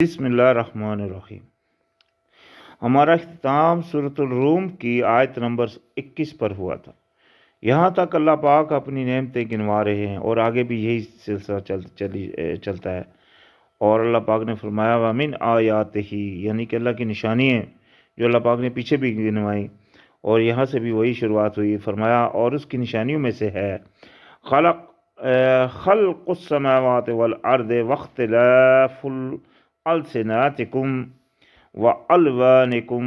بسم اللہ الرحمن الرحیم۔ ہمارا اختتام سورۃ الروم کی آیت نمبر 21 پر ہوا تھا۔ یہاں تک اللہ پاک اپنی نعمتیں گنوا رہے ہیں اور آگے بھی یہی سلسلہ چلتا ہے۔ اور اللہ پاک نے فرمایا وَمِنْ آیَاتِهِ، یعنی کہ اللہ کی نشانی ہیں جو اللہ پاک نے پیچھے بھی گنوائی، اور یہاں سے بھی وہی شروعات ہوئی۔ فرمایا اور اس کی نشانیوں میں سے ہے خلق السماوات والارض واختلاف السناتکم والوانکم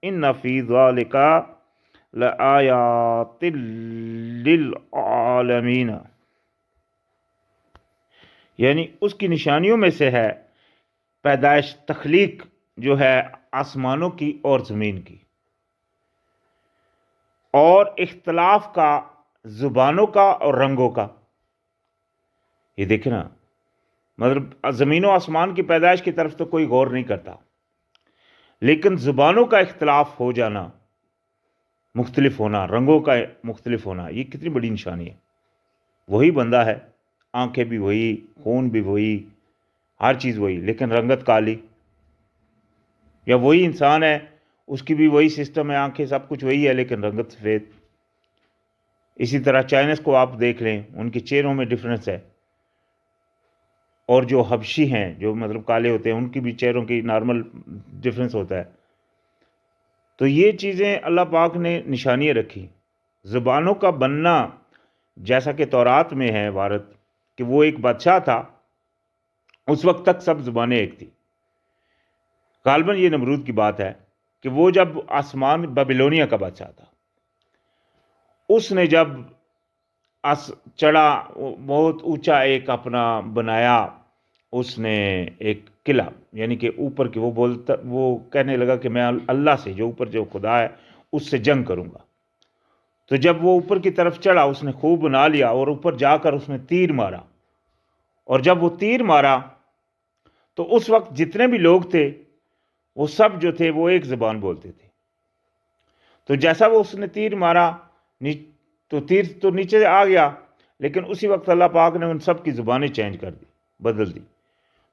ان فی ذالک لآیات للعالمین، یعنی اس کی نشانیوں میں سے ہے پیدائش، تخلیق جو ہے آسمانوں کی اور زمین کی، اور اختلاف کا زبانوں کا اور رنگوں کا۔ یہ دیکھنا مطلب زمین و آسمان کی پیدائش کی طرف تو کوئی غور نہیں کرتا، لیکن زبانوں کا اختلاف ہو جانا، مختلف ہونا، رنگوں کا مختلف ہونا، یہ کتنی بڑی نشانی ہے۔ وہی بندہ ہے، آنکھیں بھی وہی، خون بھی وہی، ہر چیز وہی، لیکن رنگت کالی۔ یا وہی انسان ہے، اس کی بھی وہی سسٹم ہے، آنکھیں سب کچھ وہی ہے، لیکن رنگت سفید۔ اسی طرح چائنیز کو آپ دیکھ لیں، ان کے چہروں میں ڈفرینس ہے، اور جو حبشی ہیں جو مطلب کالے ہوتے ہیں ان کی بھی چہروں کی نارمل ڈفرینس ہوتا ہے۔ تو یہ چیزیں اللہ پاک نے نشانیاں رکھی۔ زبانوں کا بننا، جیسا کہ تورات میں ہے عبارت کہ وہ ایک بادشاہ تھا، اس وقت تک سب زبانیں ایک تھی۔ غالباً یہ نمرود کی بات ہے کہ وہ جب آسمان بیبلونیا کا بادشاہ تھا، اس نے جب چڑھا، بہت اونچا ایک اپنا بنایا، اس نے ایک قلعہ، یعنی کہ اوپر کی، وہ کہنے لگا کہ میں اللہ سے، جو اوپر جو خدا ہے، اس سے جنگ کروں گا۔ تو جب وہ اوپر کی طرف چڑھا، اس نے خوب بنا لیا، اور اوپر جا کر اس نے تیر مارا، اور جب وہ تیر مارا تو اس وقت جتنے بھی لوگ تھے وہ سب جو تھے وہ ایک زبان بولتے تھے۔ تو جیسا وہ اس نے تیر مارا تو تیر تو نیچے آ گیا، لیکن اسی وقت اللہ پاک نے ان سب کی زبانیں چینج کر دی، بدل دی۔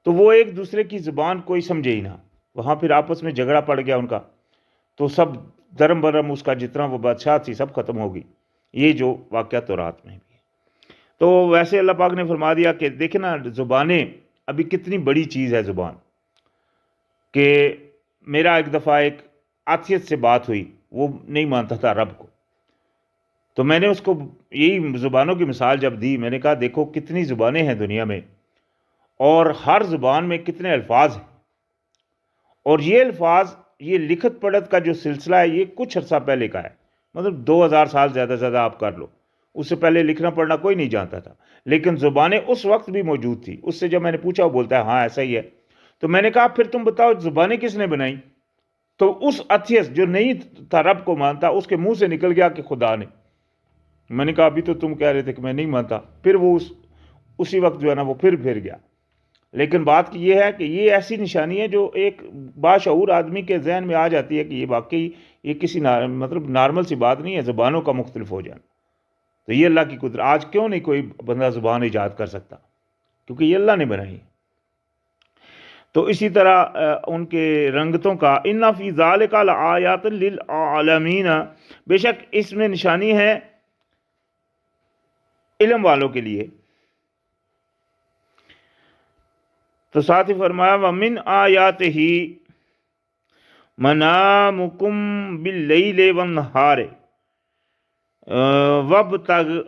تو وہ ایک دوسرے کی زبان کوئی سمجھے ہی نہ، وہاں پھر آپس میں جھگڑا پڑ گیا ان کا، تو سب درم برم اس کا جتنا وہ بادشاہ تھی سب ختم ہو گئی۔ یہ جو واقعہ تورات میں بھی ہے۔ تو ویسے اللہ پاک نے فرما دیا کہ دیکھنا زبانیں ابھی کتنی بڑی چیز ہے زبان، کہ میرا ایک دفعہ ایک آتھیت سے بات ہوئی، وہ نہیں مانتا تھا رب کو، تو میں نے اس کو یہی زبانوں کی مثال جب دی، میں نے کہا دیکھو کتنی زبانیں ہیں دنیا میں، اور ہر زبان میں کتنے الفاظ ہیں، اور یہ الفاظ، یہ لکھت پڑھت کا جو سلسلہ ہے یہ کچھ عرصہ پہلے کا ہے، مطلب 2000 سال زیادہ سے زیادہ آپ کر لو، اس سے پہلے لکھنا پڑھنا کوئی نہیں جانتا تھا، لیکن زبانیں اس وقت بھی موجود تھی۔ اس سے جب میں نے پوچھا، وہ بولتا ہے ہاں ایسا ہی ہے۔ تو میں نے کہا پھر تم بتاؤ زبانیں کس نے بنائی؟ تو اس اتھیس جو نہیں تھا رب کو مانتا، اس کے منہ سے نکل گیا کہ خدا نے۔ میں نے کہا ابھی تو تم کہہ رہے تھے کہ میں نہیں مانتا، پھر وہ اسی وقت جو ہے نا وہ پھر گیا۔ لیکن بات یہ ہے کہ یہ ایسی نشانی ہے جو ایک باشعور آدمی کے ذہن میں آ جاتی ہے کہ یہ واقعی یہ کسی مطلب نارمل سی بات نہیں ہے، زبانوں کا مختلف ہو جانا۔ تو یہ اللہ کی قدرت۔ آج کیوں نہیں کوئی بندہ زبان ایجاد کر سکتا؟ کیونکہ یہ اللہ نے بنائی۔ تو اسی طرح ان کے رنگتوں کا، ان فی ذالک لآیات للعالمین، بے شک اس میں نشانی ہے علم والوں کے لیے۔ تو ساتھ ہی فرمایا وَمِنْ آیَاتِهِ مَنَامُكُمْ بِاللَّيْلِ وَالنَّهَارِ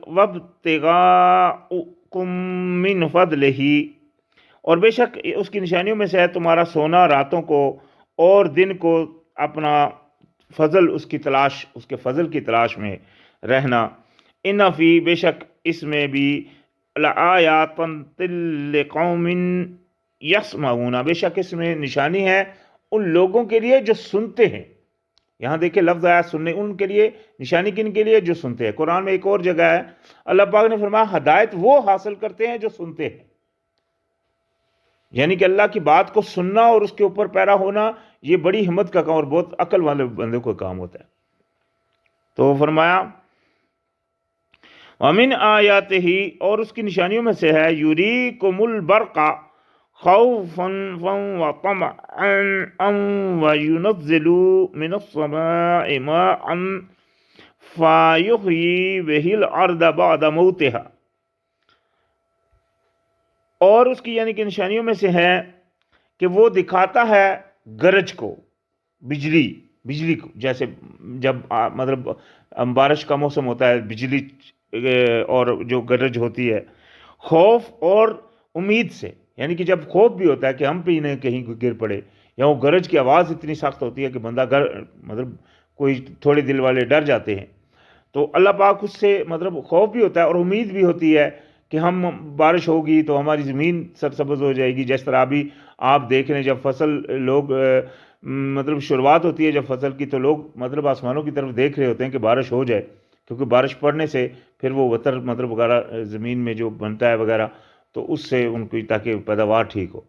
وَابْتِغَاؤُكُمْ مِنْ فَضْلِهِ، اور بے شک اس کی نشانیوں میں سے ہے تمہارا سونا راتوں کو اور دن کو اپنا فضل، اس کی تلاش، اس کے فضل کی تلاش میں رہنا۔ ان فی، بے شک اس میں بھی، لآیاتن لقوم یسمعون، بے شک اس میں نشانی ہے ان لوگوں کے لیے جو سنتے ہیں۔ یہاں دیکھیں لفظ آیا سننے، ان کے لیے نشانی کن کے لیے؟ جو سنتے ہیں۔ قرآن میں ایک اور جگہ ہے اللہ پاک نے فرمایا ہدایت وہ حاصل کرتے ہیں جو سنتے ہیں، یعنی کہ اللہ کی بات کو سننا اور اس کے اوپر پیرا ہونا، یہ بڑی ہمت کا کام اور بہت عقل والے بندے کو کام ہوتا ہے۔ تو فرمایا وَمِنْ آیَاتِهِ، اور اس کی نشانیوں میں سے ہے یُرِیکُمُ الْبَرْقَ خوفا وطمعا وينزل من السماء ماء فيحيي به الارض بعد موتها. اور اس کی یعنی کہ نشانیوں میں سے ہے کہ وہ دکھاتا ہے گرج کو، بجلی کو، جیسے جب مطلب بارش کا موسم ہوتا ہے، بجلی اور جو گرج ہوتی ہے، خوف اور امید سے، یعنی کہ جب خوف بھی ہوتا ہے کہ ہم پہ انہیں کہیں گر پڑے، یا وہ گرج کی آواز اتنی سخت ہوتی ہے کہ بندہ مطلب کوئی تھوڑے دل والے ڈر جاتے ہیں. تو اللہ پاک اس سے مطلب خوف بھی ہوتا ہے اور امید بھی ہوتی ہے کہ ہم بارش ہوگی تو ہماری زمین سرسبز ہو جائے گی. جس طرح ابھی آپ دیکھ رہے ہیں جب فصل لوگ مطلب شروعات ہوتی ہے جب فصل کی، تو لوگ مطلب آسمانوں کی طرف دیکھ رہے ہوتے ہیں کہ بارش ہو جائے، کیونکہ بارش پڑنے سے پھر وہ وتر مطلب وغیرہ زمین میں جو بنتا ہے وغیرہ، تو اس سے ان کی تاکہ پیداوار ٹھیک ہو.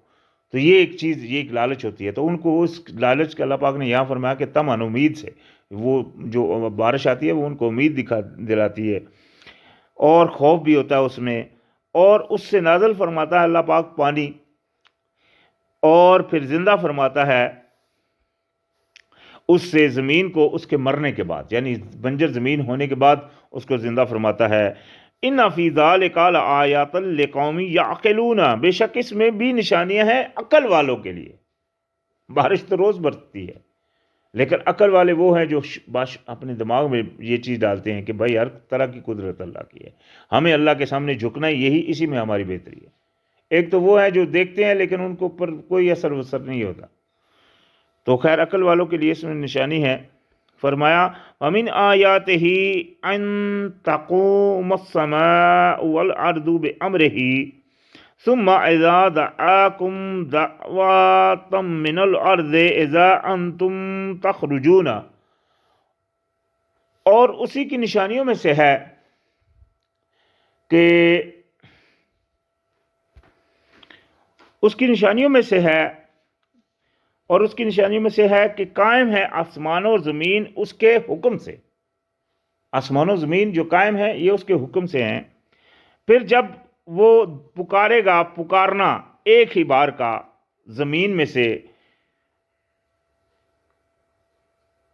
تو یہ ایک چیز، یہ ایک لالچ ہوتی ہے. تو ان کو اس لالچ کا اللہ پاک نے یہاں فرمایا کہ تمن، امید سے، وہ جو بارش آتی ہے وہ ان کو امید دلاتی ہے، اور خوف بھی ہوتا ہے اس میں. اور اس سے نازل فرماتا ہے اللہ پاک پانی، اور پھر زندہ فرماتا ہے اس سے زمین کو اس کے مرنے کے بعد، یعنی بنجر زمین ہونے کے بعد اس کو زندہ فرماتا ہے. ان فی ذلک لآیات لقوم یعقلون، بے شک اس میں بھی نشانیاں ہیں عقل والوں کے لیے. بارش تو روز برستی ہے، لیکن عقل والے وہ ہیں جو اپنے دماغ میں یہ چیز ڈالتے ہیں کہ بھائی ہر طرح کی قدرت اللہ کی ہے، ہمیں اللہ کے سامنے جھکنا ہے، یہی اسی میں ہماری بہتری ہے. ایک تو وہ ہے جو دیکھتے ہیں لیکن ان کو پر کوئی اثر وثر نہیں ہوتا. تو خیر عقل والوں کے لیے اس میں نشانی ہے. فرمایا وَمِنْ آيَاتِهِ أَن تَقُومَ السَّمَاءُ وَالْأَرْضُ بِأَمْرِهِ ثُمَّ إِذَا دَعَاكُمْ دَعْوَةً مِّنَ الْأَرْضِ إِذَا أَنْتُمْ تَخْرُجُونَ. اور اسی کی نشانیوں میں سے ہے کہ کہ قائم ہے آسمان اور زمین اس کے حکم سے. آسمان و زمین جو قائم ہے یہ اس کے حکم سے ہیں. پھر جب وہ پکارے گا، پکارنا ایک ہی بار کا زمین میں سے،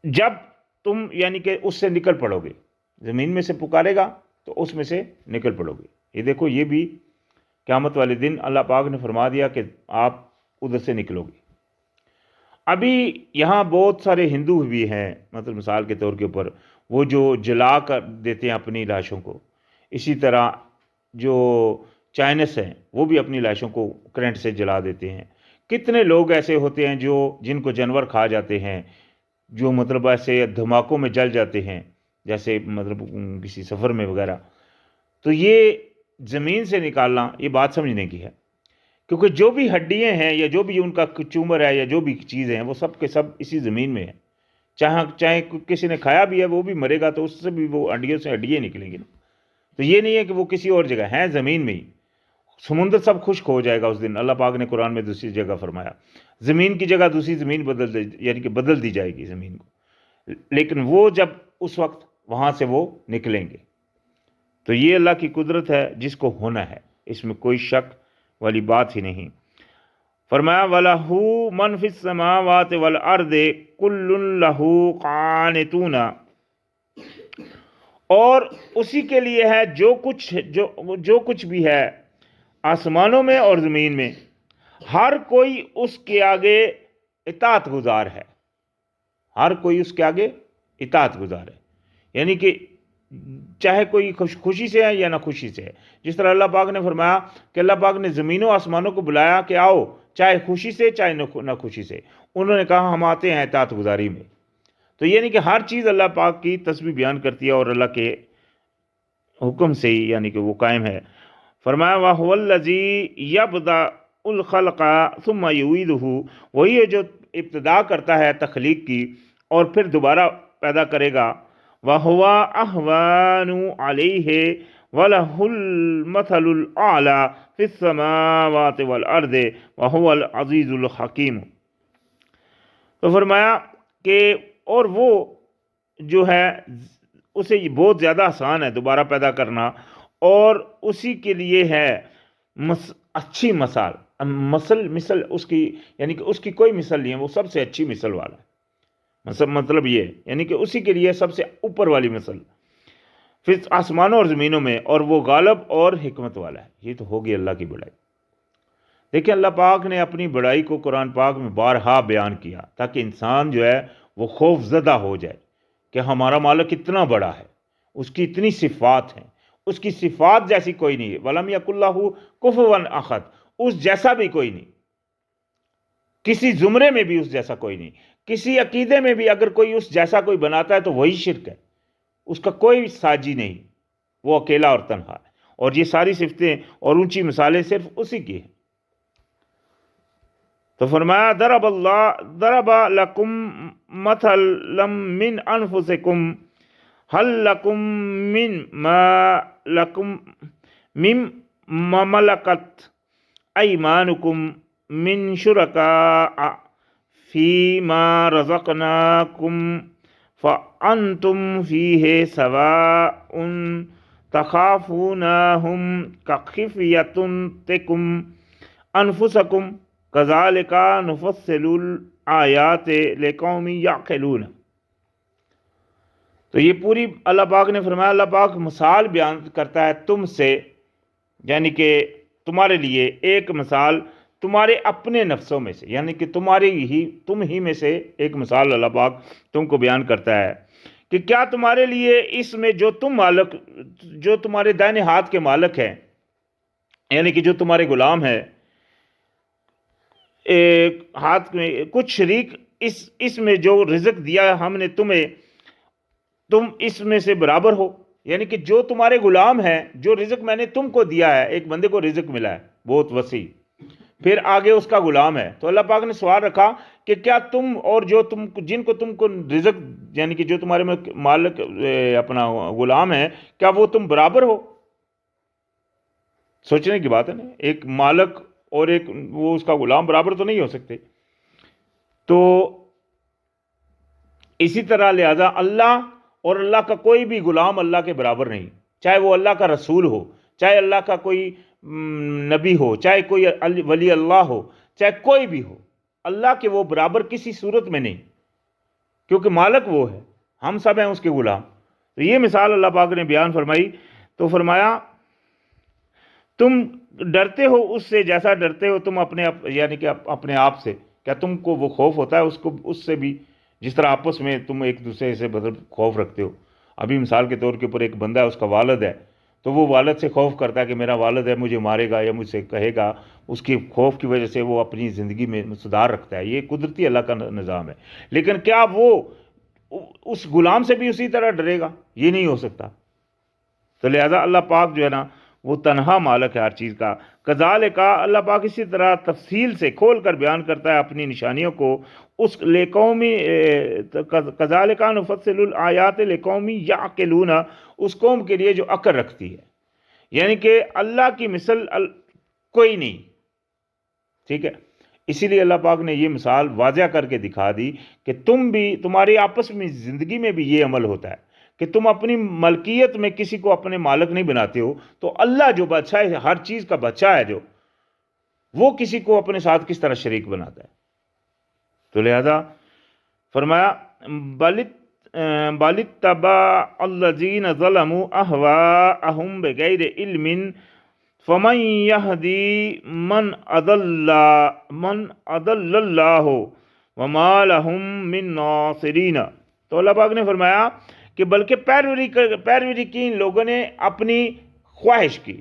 جب تم یعنی کہ اس سے نکل پڑو گے، زمین میں سے پکارے گا تو اس میں سے نکل پڑو گے. یہ دیکھو، یہ بھی قیامت والے دن اللہ پاک نے فرما دیا کہ آپ ادھر سے نکلو گے. ابھی یہاں بہت سارے ہندو بھی ہیں، مطلب مثال کے طور کے اوپر وہ جو جلا کر دیتے ہیں اپنی لاشوں کو. اسی طرح جو چائنس ہیں وہ بھی اپنی لاشوں کو کرنٹ سے جلا دیتے ہیں. کتنے لوگ ایسے ہوتے ہیں جن کو جانور کھا جاتے ہیں، جو مطلب ایسے دھماکوں میں جل جاتے ہیں، جیسے مطلب کسی سفر میں وغیرہ. تو یہ زمین سے نکالنا یہ بات سمجھنے کی ہے، کیونکہ جو بھی ہڈیاں ہیں یا جو بھی ان کا چومر ہے یا جو بھی چیزیں ہیں وہ سب کے سب اسی زمین میں ہیں. چاہے کسی نے کھایا بھی ہے وہ بھی مرے گا تو اس سے بھی وہ ہڈیوں سے ہڈیاں نکلیں گی نا. تو یہ نہیں ہے کہ وہ کسی اور جگہ ہیں، زمین میں ہی. سمندر سب خشک ہو جائے گا اس دن. اللہ پاک نے قرآن میں دوسری جگہ فرمایا زمین کی جگہ دوسری زمین بدل دی جائے گی زمین کو، لیکن وہ جب اس وقت وہاں سے وہ نکلیں گے. تو یہ اللہ کی قدرت ہے جس کو ہونا ہے، اس میں کوئی شک والی بات ہی نہیں. فرمایا وَلَهُ مَنْ فِي السَّمَاوَاتِ وَالْأَرْضِ كُلٌّ لَهُ قَانِتُونَ. اور اسی کے لیے ہے جو کچھ بھی ہے آسمانوں میں اور زمین میں، ہر کوئی اس کے آگے اطاعت گزار ہے. ہر کوئی اس کے آگے اطاعت گزار ہے، یعنی کہ چاہے کوئی خوشی سے ہے یا نہ خوشی سے ہے. جس طرح اللہ پاک نے فرمایا کہ اللہ پاک نے زمینوں آسمانوں کو بلایا کہ آؤ، چاہے خوشی سے چاہے نہ خوشی سے. انہوں نے کہا ہم آتے ہیں اطاعت گزاری میں. تو یعنی کہ ہر چیز اللہ پاک کی تسبیح بیان کرتی ہے اور اللہ کے حکم سے ہی یعنی کہ وہ قائم ہے. فرمایا وَهُوَ الَّذِي يَبْدَأُ الْخَلْقَ ثُمَّ يُعِيدُهُ. وہی ہے جو ابتدا کرتا ہے تخلیق کی اور پھر دوبارہ پیدا کرے گا. وَهُوَ أَهْوَانُ عَلَيْهِ وَلَهُ الْمَثَلُ الْأَعْلَى فِي السَّمَاوَاتِ وَالْأَرْضِ وَهُوَ الْعَزِيزُ الْحَكِيمُ. تو فرمایا کہ اور وہ جو ہے اسے بہت زیادہ آسان ہے دوبارہ پیدا کرنا، اور اسی کے لیے ہے اچھی مثال. مثل اس کی، یعنی کہ اس کی کوئی مثل نہیں ہے، وہ سب سے اچھی مثل والا ہے، مطلب یہ ہے، یعنی کہ اسی کے لیے سب سے اوپر والی مثل پھر آسمانوں اور زمینوں میں، اور وہ غالب اور حکمت والا ہے۔ یہ تو ہوگی اللہ کی بڑائی۔ دیکھیں اللہ پاک نے اپنی بڑائی کو قرآن پاک میں بارہا بیان کیا تاکہ انسان جو ہے وہ خوف زدہ ہو جائے کہ ہمارا مالک اتنا بڑا ہے، اس کی اتنی صفات ہیں، اس کی صفات جیسی کوئی نہیں ہے، وَلَمْ يَكُنْ لَهُ كُفُوًا أَحَدٌ، اس جیسا بھی کوئی نہیں، کسی زمرے میں بھی اس جیسا کوئی نہیں، کسی عقیدے میں بھی اگر کوئی اس جیسا کوئی بناتا ہے تو وہی شرک ہے، اس کا کوئی ساجی نہیں، وہ اکیلا اور تنہا ہے، اور یہ ساری صفتیں اور اونچی مثالیں صرف اسی کی ہیں۔ تو فرمایا ضرب لکم مثلا من انفسکم هل لکم مما ملکت ایمانکم من شرکاء فیما رزقناکم فانتم فیہ سواء تخافونہم کخیفتکم انفسکم کذالک نفصل الآیات لقوم یعقلون۔ تو یہ پوری اللہ پاک نے فرمایا، اللہ پاک مثال بیان کرتا ہے تم سے، یعنی کہ تمہارے لیے ایک مثال تمہارے اپنے نفسوں میں سے، یعنی کہ تم ہی میں سے ایک مثال اللہ پاک تم کو بیان کرتا ہے کہ کیا تمہارے لیے اس میں جو تمہارے دائیں ہاتھ کے مالک ہیں، یعنی کہ جو تمہارے غلام ہیں، ہاتھ میں کچھ شریک اس میں جو رزق دیا ہم نے تمہیں، تم اس میں سے برابر ہو، یعنی کہ جو تمہارے غلام ہیں، جو رزق میں نے تم کو دیا ہے، ایک بندے کو رزق ملا ہے بہت وسیع، پھر آگے اس کا غلام ہے، تو اللہ پاک نے سوال رکھا کہ کیا تم اور جن کو تم کو رزق، یعنی کہ جو تمہارے مالک اپنا غلام ہے، کیا وہ تم برابر ہو؟ سوچنے کی بات ہے نا، ایک مالک اور ایک وہ اس کا غلام برابر تو نہیں ہو سکتے۔ تو اسی طرح لہذا اللہ اور اللہ کا کوئی بھی غلام اللہ کے برابر نہیں، چاہے وہ اللہ کا رسول ہو، چاہے اللہ کا کوئی نبی ہو، چاہے کوئی ولی اللہ ہو، چاہے کوئی بھی ہو، اللہ کے وہ برابر کسی صورت میں نہیں، کیونکہ مالک وہ ہے، ہم سب ہیں اس کے غلام۔ تو یہ مثال اللہ پاک نے بیان فرمائی، تو فرمایا تم ڈرتے ہو اس سے جیسا ڈرتے ہو تم یعنی کہ اپنے آپ سے، کیا تم کو وہ خوف ہوتا ہے اس سے بھی جس طرح آپس میں تم ایک دوسرے سے خوف رکھتے ہو؟ ابھی مثال کے طور کے اوپر ایک بندہ ہے، اس کا والد ہے، تو وہ والد سے خوف کرتا ہے کہ میرا والد ہے مجھے مارے گا یا مجھ سے کہے گا، اس کی خوف کی وجہ سے وہ اپنی زندگی میں سدھار رکھتا ہے، یہ قدرتی اللہ کا نظام ہے۔ لیکن کیا وہ اس غلام سے بھی اسی طرح ڈرے گا؟ یہ نہیں ہو سکتا۔ تو لہذا اللہ پاک جو ہے نا وہ تنہا مالک ہے ہر چیز کا۔ کذالک اللہ پاک اسی طرح تفصیل سے کھول کر بیان کرتا ہے اپنی نشانیوں کو اس لقومی، کذالک نفصل الآیات لقوم یعقلون، اس قوم کے لیے جو عقل رکھتی ہے، یعنی کہ اللہ کی مثل کوئی نہیں، ٹھیک ہے۔ اسی لیے اللہ پاک نے یہ مثال واضح کر کے دکھا دی کہ تمہاری آپس میں زندگی میں بھی یہ عمل ہوتا ہے کہ تم اپنی ملکیت میں کسی کو اپنے مالک نہیں بناتے ہو، تو اللہ جو بادشاہ ہے، ہر چیز کا بادشاہ ہے، جو وہ کسی کو اپنے ساتھ کس طرح شریک بناتا ہے۔ تو لہذا فرمایا بل اتبع الذین ظلموا اہواءہم بغیر علم فمن یہدی من اضل اللہ وما لہم من ناصرین۔ تو اللہ پاک نے فرمایا کہ بلکہ پیروی کی ان لوگوں نے اپنی خواہش کی،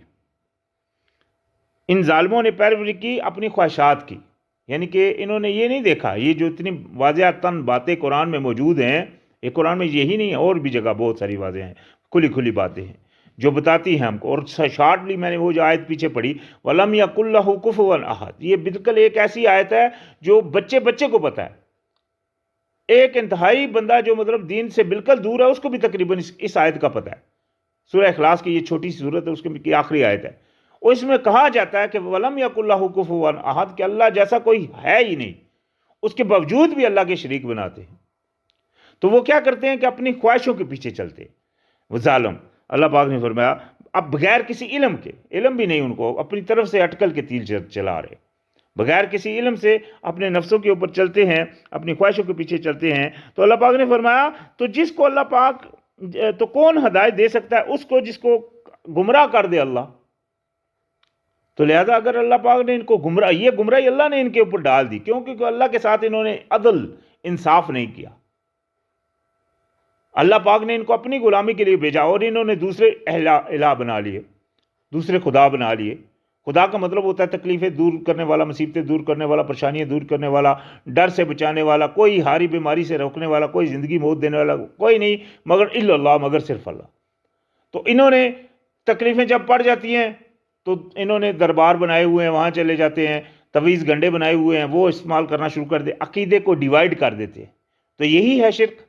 ان ظالموں نے پیروی کی اپنی خواہشات کی، یعنی کہ انہوں نے یہ نہیں دیکھا، یہ جو اتنی واضح تن باتیں قرآن میں موجود ہیں، یہ قرآن میں یہی نہیں ہے، اور بھی جگہ بہت ساری واضح ہیں، کھلی باتیں ہیں جو بتاتی ہیں ہم کو۔ اور شارٹلی میں نے وہ جو آیت پیچھے پڑھی وَلَمْ يَكُنْ لَهُ كُفُوًا أَحَدٌ، یہ بالکل ایک ایسی آیت ہے جو بچے کو پتہ ہے، ایک انتہائی بندہ جو مطلب دین سے بالکل دور ہے اس کو بھی تقریباً اس آیت کا پتہ ہے۔ سورہ اخلاص کی یہ چھوٹی سی سورت ہے، اس کی آخری آیت ہے، اور اس میں کہا جاتا ہے کہ وَلَمْ يَكُنْ لَهُ كُفُوًا أَحَدٌ، کہ اللہ جیسا کوئی ہے ہی نہیں، اس کے باوجود بھی اللہ کے شریک بناتے ہیں۔ تو وہ کیا کرتے ہیں کہ اپنی خواہشوں کے پیچھے چلتے ہیں، وہ ظالم۔ اللہ پاک نے فرمایا اب بغیر کسی علم کے، علم بھی نہیں ان کو، اپنی طرف سے اٹکل کے تیر چلا رہے۔ بغیر کسی علم سے اپنے نفسوں کے اوپر چلتے ہیں، اپنی خواہشوں کے پیچھے چلتے ہیں، تو اللہ پاک نے فرمایا تو جس کو اللہ پاک تو کون ہدایت دے سکتا ہے؟ اس کو جس کو گمراہ کر دے اللہ۔ تو لہذا اگر اللہ پاک نے ان کو یہ گمراہی اللہ نے ان کے اوپر ڈال دی، کیونکہ اللہ کے ساتھ انہوں نے عدل انصاف نہیں کیا۔ اللہ پاک نے ان کو اپنی غلامی کے لیے بھیجا اور انہوں نے دوسرے الہ بنا لیے، دوسرے خدا بنا لیے۔ خدا کا مطلب ہوتا ہے تکلیفیں دور کرنے والا، مصیبتیں دور کرنے والا، پریشانیاں دور کرنے والا، ڈر سے بچانے والا، کوئی ہاری بیماری سے روکنے والا، کوئی زندگی موت دینے والا کوئی نہیں مگر الا اللہ، مگر صرف اللہ۔ تو انہوں نے تکلیفیں جب پڑ جاتی ہیں تو انہوں نے دربار بنائے ہوئے ہیں، وہاں چلے جاتے ہیں، تویز گنڈے بنائے ہوئے ہیں، وہ استعمال کرنا شروع کر دے، عقیدے کو ڈیوائیڈ کر دیتے ہیں۔ تو یہی ہے شرک۔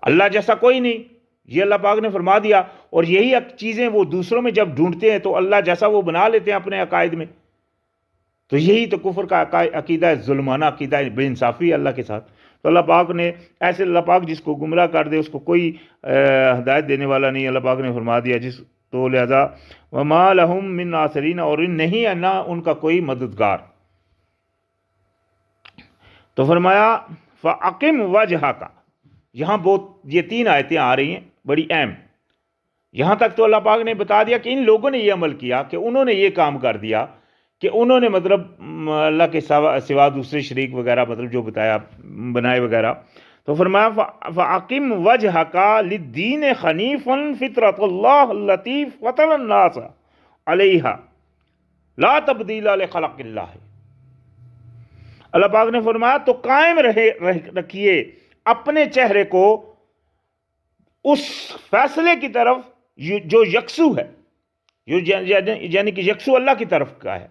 اللہ جیسا کوئی نہیں، یہ اللہ پاک نے فرما دیا، اور یہی چیزیں وہ دوسروں میں جب ڈھونڈتے ہیں تو اللہ جیسا وہ بنا لیتے ہیں اپنے عقائد میں۔ تو یہی تو کفر کا عقیدہ ہے، ظلمانہ عقیدہ ہے، بے انصافی اللہ کے ساتھ۔ تو اللہ پاک نے ایسے، اللہ پاک جس کو گمراہ کر دے اس کو کوئی ہدایت دینے والا نہیں، اللہ پاک نے فرما دیا جس تو لہذا وما لہم من ناصرین، اور نہیں ہے نہ ان کا کوئی مددگار۔ تو فرمایا فَأَقِمْ وَجْهَكَ، یہاں بہت یہ 3 آیتیں آ رہی ہیں بڑی اہم۔ یہاں تک تو اللہ پاک نے بتا دیا کہ ان لوگوں نے یہ عمل کیا کہ انہوں نے یہ کام کر دیا کہ انہوں نے مطلب اللہ کے سوا دوسرے شریک وغیرہ مطلب جو بتایا بنائے وغیرہ۔ تو فرمایا فَأَقِمْ وَجْهَكَ لِلدِّينِ حَنِيفًا فِطْرَةَ اللَّهِ الَّتِي فَطَرَ النَّاسَ عَلَيْهَا لَا تَبْدِيلَ لِخَلْقِ اللَّهِ۔ اللہ پاک نے فرمایا تو قائم رکھیے اپنے چہرے کو اس فیصلے کی طرف جو یکسو ہے، یعنی کہ یکسو اللہ کی طرف کا ہے۔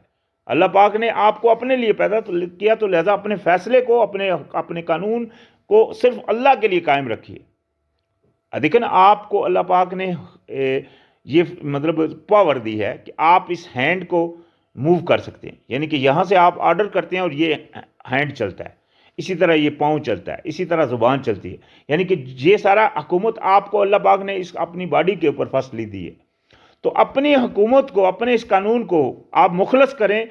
اللہ پاک نے آپ کو اپنے لیے پیدا کیا، تو لہذا اپنے فیصلے کو، اپنے قانون کو صرف اللہ کے لیے قائم رکھیے۔ لیکن آپ کو اللہ پاک نے یہ مطلب پاور دی ہے کہ آپ اس ہینڈ کو موو کر سکتے ہیں، یعنی کہ یہاں سے آپ آرڈر کرتے ہیں اور یہ ہینڈ چلتا ہے، اسی طرح یہ پاؤں چلتا ہے، اسی طرح زبان چلتی ہے، یعنی کہ یہ سارا حکومت آپ کو اللہ پاک نے اس اپنی باڈی کے اوپر فصلی دی ہے۔ تو اپنی حکومت کو، اپنے اس قانون کو آپ مخلص کریں۔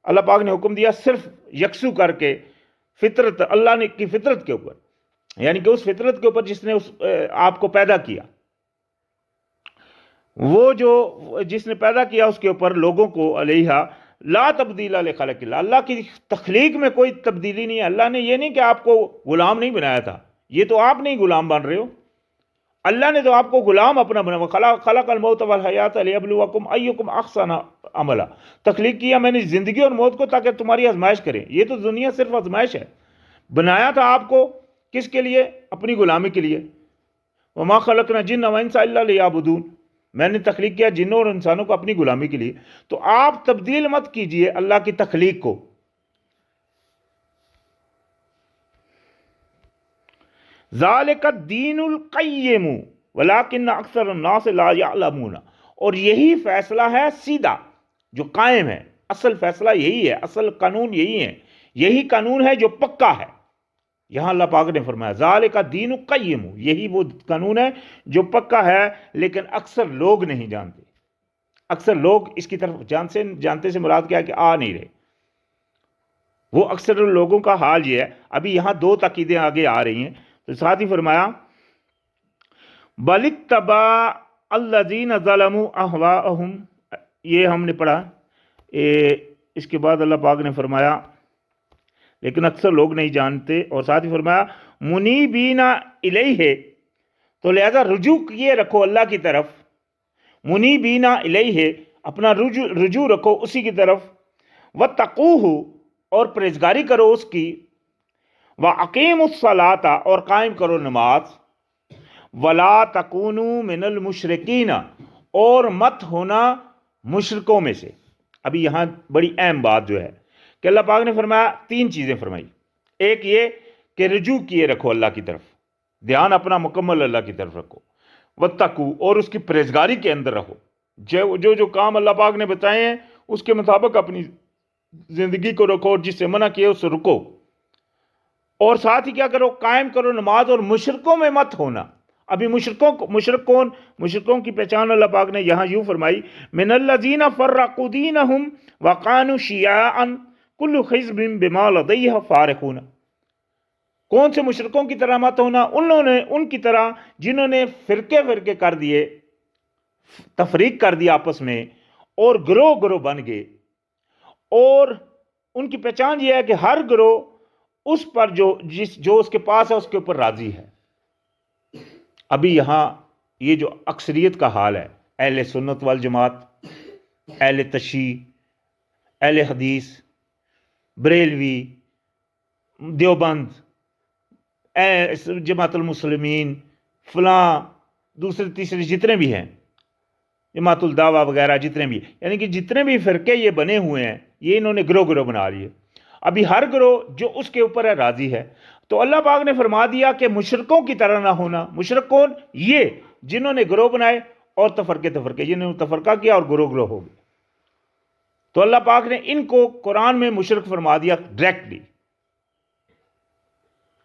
اللہ پاک نے حکم دیا صرف یکسو کر کے فطرت، اللہ نے کی فطرت کے اوپر، یعنی کہ اس فطرت کے اوپر جس نے آپ کو پیدا کیا، وہ جو جس نے پیدا کیا اس کے اوپر لوگوں کو علیہ لا تبدیل لخلق اللہ، اللہ کی تخلیق میں کوئی تبدیلی نہیں ہے۔ اللہ نے یہ نہیں کہ آپ کو غلام نہیں بنایا تھا، یہ تو آپ نہیں غلام بن رہے ہو، اللہ نے تو آپ کو غلام اپنا بنا، خلق الموت والحیات لیبلوکم ایکم احسن عملا، تخلیق کیا میں نے زندگی اور موت کو تاکہ تمہاری آزمائش کریں۔ یہ تو دنیا صرف آزمائش ہے، بنایا تھا آپ کو کس کے لیے؟ اپنی غلامی کے لیے۔ وما خلقنا الجن والانس الا لیعبدون، میں نے تخلیق کیا جنوں اور انسانوں کو اپنی غلامی کے لیے۔ تو آپ تبدیل مت کیجئے اللہ کی تخلیق کو۔ ذالک الدین القیم ولکن اکثر الناس لا یعلمون، اور یہی فیصلہ ہے سیدھا جو قائم ہے، اصل فیصلہ یہی ہے، اصل قانون یہی ہے، یہی قانون ہے جو پکا ہے۔ یہاں اللہ پاک نے فرمایا ذالک الدین القیم، یہی وہ قانون ہے جو پکا ہے، لیکن اکثر لوگ نہیں جانتے۔ اکثر لوگ اس کی طرف جانتے سے مراد کیا ہے کہ آ نہیں رہے۔ وہ اکثر لوگوں کا حال یہ ہے۔ ابھی یہاں 2 تاکیدیں آگے آ رہی ہیں، تو ساتھ ہی فرمایا بل اتبع الذین ظلموا اہواءہم، یہ ہم نے پڑھا۔ اس کے بعد اللہ پاک نے فرمایا لیکن اکثر لوگ نہیں جانتے، اور ساتھ ہی فرمایا منیبین الیہ، تو لہذا رجوع کیے رکھو اللہ کی طرف، منیبین الیہ، اپنا رجوع رکھو اسی کی طرف، واتقوہ، اور پرہیزگاری کرو اس کی، وَأَقِيمُوا الصَّلَاةَ، اور قائم کرو نماز، وَلَا تَكُونُوا مِنَ الْمُشْرِكِينَ، اور مت ہونا مشرکوں میں سے۔ ابھی یہاں بڑی اہم بات جو ہے کہ اللہ پاک نے فرمایا 3 چیزیں فرمائی۔ ایک یہ کہ رجوع کیے رکھو اللہ کی طرف، دھیان اپنا مکمل اللہ کی طرف رکھو، وَاتَّقُوا، اور اس کی پرہیزگاری کے اندر رہو، جو کام اللہ پاک نے بتائے ہیں اس کے مطابق اپنی زندگی کو رکھو، اور جس سے منع کیا اس سے رکو، اور ساتھ ہی کیا کرو؟ قائم کرو نماز، اور مشرکوں میں مت ہونا۔ ابھی مشرکوں کی پہچان اللہ پاک نے یہاں یوں فرمائی، من الذین فرقوا دینہم وکانوا شیعا کل حزب بما لدیہم فارغون۔ کون سے مشرکوں کی طرح مت ہونا، ان کی طرح جنہوں نے فرقے کر دیے، تفریق کر دیا آپس میں، اور گروہ بن گئے، اور ان کی پہچان یہ ہے کہ ہر گروہ اس پر جو اس کے پاس ہے اس کے اوپر راضی ہے۔ ابھی یہاں یہ جو اکثریت کا حال ہے، اہل سنت والجماعت، اہل تشیع، اہل حدیث، بریلوی، دیوبند، جماعت المسلمین، فلاں دوسرے تیسرے جتنے بھی ہیں، جماعت الدعوہ وغیرہ جتنے بھی، یعنی کہ جتنے بھی فرقے یہ بنے ہوئے ہیں، یہ انہوں نے گروہ بنا لیے۔ ابھی ہر گروہ جو اس کے اوپر ہے راضی ہے۔ تو اللہ پاک نے فرما دیا کہ مشرکوں کی طرح نہ ہونا۔ مشرک کون؟ یہ جنہوں نے گروہ بنائے اور تفرقے جنہوں نے تفرقہ کیا اور گروہ ہو گئے۔ تو اللہ پاک نے ان کو قرآن میں مشرک فرما دیا ڈائریکٹلی۔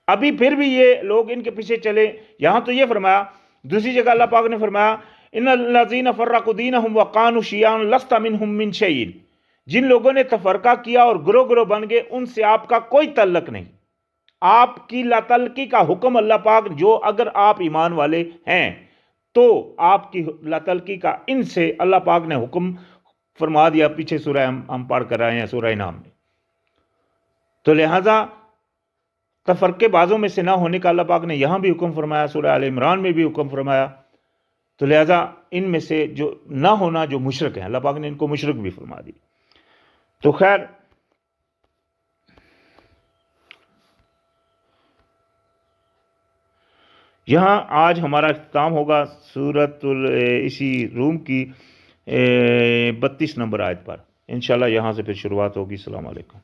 ابھی پھر بھی یہ لوگ ان کے پیچھے چلے، یہاں تو یہ فرمایا، دوسری جگہ اللہ پاک نے فرمایا ان الذین فرقوا دینہم وکانوا شیعا لست منہم من شیء، جن لوگوں نے تفرقہ کیا اور گروہ بن گئے ان سے آپ کا کوئی تعلق نہیں۔ آپ کی لا تعلقی کا حکم اللہ پاک، جو اگر آپ ایمان والے ہیں تو آپ کی لا تعلقی کا ان سے اللہ پاک نے حکم فرما دیا۔ پیچھے سورہ ہم پڑھ کر آئے ہیں سورہ انعام میں۔ تو لہذا تفرقے بازوں میں سے نہ ہونے کا اللہ پاک نے یہاں بھی حکم فرمایا، سورہ آل عمران میں بھی حکم فرمایا۔ تو لہذا ان میں سے جو نہ ہونا جو مشرک ہیں، اللہ پاک نے ان کو مشرک بھی فرما دی۔ تو خیر، یہاں آج ہمارا اختتام ہوگا سورۃ اسی روم کی 32 نمبر آیت پر۔ انشاءاللہ یہاں سے پھر شروعات ہوگی۔ السلام علیکم۔